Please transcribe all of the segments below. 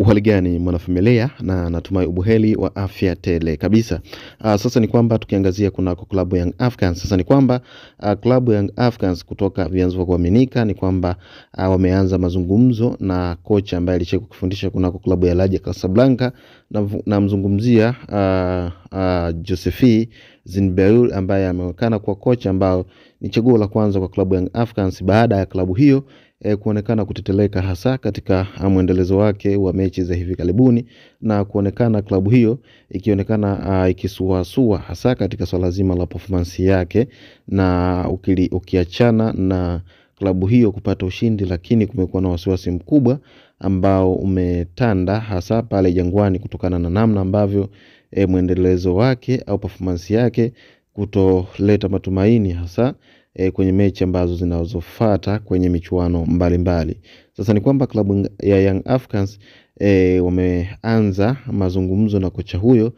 Uhali gani mwanafamilia, na natumai ubuheri wa afya tele kabisa. Sasa ni kwamba tukiangazia kunako klabu Young Africans. Sasa ni kwamba klabu Young Africans kutoka vyanzo vya kuaminika ni kwamba wameanza mazungumzo na kocha ambaye alishaka kufundisha kunako klabu ya Raja Casablanca, na mzungumzia Josephine Zinberul ambaye ameonekana kwa kocha ambao ni chaguo la kwanza kwa klabu Young Africans baada ya klabu hiyo kuonekana kuteteleka hasa katika mwendelezo wake wa mechi za hivi karibuni, na kuonekana klabu hiyo ikionekana ikisuasua hasa katika swala zima la performance yake, na ukiachana na klabu hiyo kupata ushindi, lakini kumekuwa na wasiwasi mkubwa ambao umetanda hasa pale Jangwani kutokana na namna ambavyo mwendelezo wake au performance yake kutoleta matumaini hasa kwenye mechi ambazo zinazofuata kwenye michuano mbalimbali. Sasa ni kwamba klabu ya Young Africans wameanza mazungumzo na kocha huyo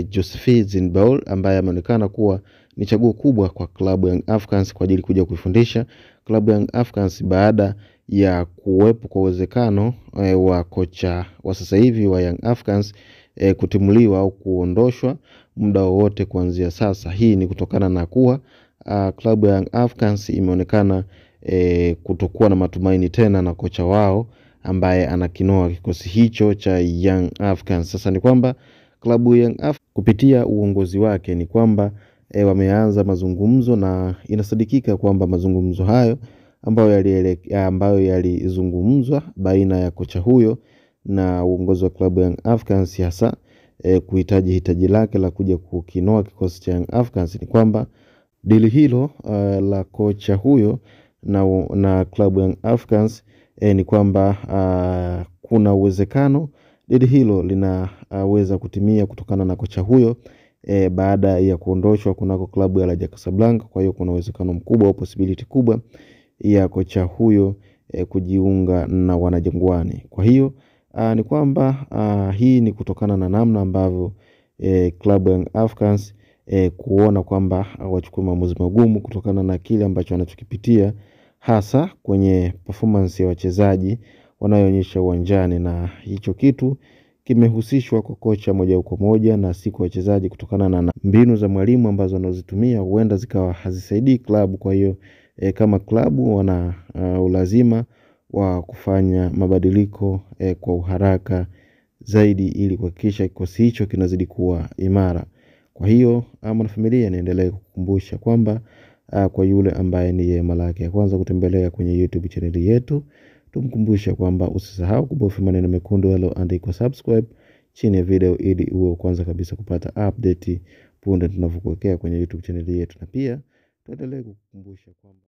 Josephine Zinberul ambaye ameonekana kuwa ni chaguo kubwa kwa klabu ya Young Africans kwa ajili kuja kuifundisha klabu ya Young Africans baada ya kuwepo kwa uwezekano wa kocha wa sasa hivi wa Young Africans kutimuliwa au kuondoshwa muda wowote kuanzia sasa. Hii ni kutokana na kuwa klabu ya Young Africans imeonekana kutokuwa na matumaini tena na kocha wao ambaye anakinoa kikosi hicho cha Young Africans. Sasa ni kwamba klabu ya Young Africans kupitia uongozi wake ni kwamba wameanza mazungumzo, na inasadikika kwamba mazungumzo hayo ambayo yalizungumzwa baina ya kocha huyo na uongozi wa klabu ya Young Africans hasa kuhitaji hitaji lake la kuja kukinoa kikosi cha Young Africans, ni kwamba dili hilo la kocha huyo na klabu Young Africans ni kwamba kuna uwezekano dili hilo linaweza kutimia kutokana na kocha huyo baada ya kuondoshwa kunako klabu ya Raja Casablanca. Kwa hiyo kuna uwezekano mkubwa au possibility kubwa ya kocha huyo kujiunga na Wanajangwani. Kwa hiyo ni kwamba hii ni kutokana na namna ambavyo klabu Young Africans kuona kwamba wachukue maamuzi magumu kutokana na kile ambacho wanachokipitia hasa kwenye performance ya wachezaji wanayoonyesha uwanjani, na hicho kitu kimehusishwa kwa kocha moja kwa moja na si kwa wachezaji kutokana na mbinu za mwalimu ambazo anazitumia huenda zikawa hazisaidii klabu. Kwa hiyo kama klabu wana ulazima wa kufanya mabadiliko kwa uharaka zaidi ili kuhakikisha kikosi hicho kinazidi kuwa imara. Kwa hiyo mwanafamilia, niendelee kukumbusha kwamba kwa yule ambaye ni mara yake ya kwanza kutembelea kwenye YouTube channel yetu, tumkumbusha kwamba usisahau kubofya maneno mekundu yaliyoandikwa subscribe chini ya video ili uwe kwanza kabisa kupata update punde tunapokuwekea kwenye YouTube channel yetu. Na pia tuendelee kukukumbusha kwamba